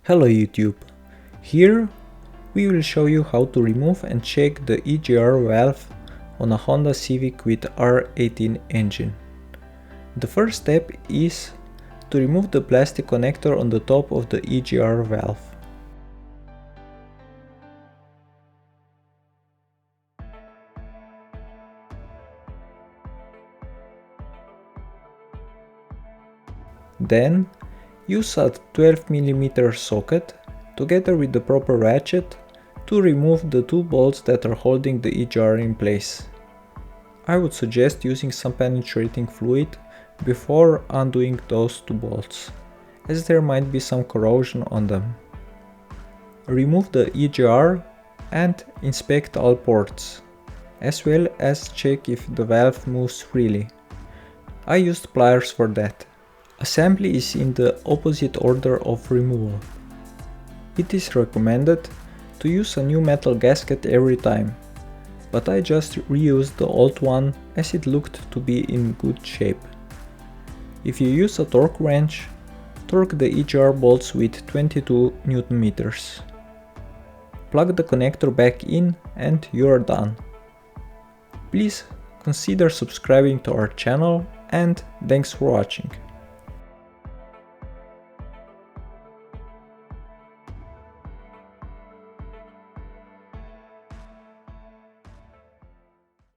Hello YouTube! Here we will show you how to remove and check the EGR valve on a Honda Civic with R18 engine. The first step is to remove the plastic connector on the top of the EGR valve. Then use a 12mm socket together with the proper ratchet to remove the two bolts that are holding the EGR in place. I would suggest using some penetrating fluid before undoing those two bolts, as there might be some corrosion on them. Remove the EGR and inspect all ports, as well as check if the valve moves freely. I used pliers for that. Assembly is in the opposite order of removal. It is recommended to use a new metal gasket every time, but I just reused the old one as it looked to be in good shape. If you use a torque wrench, torque the EGR bolts with 22 Nm. Plug the connector back in and you are done. Please consider subscribing to our channel and thanks for watching.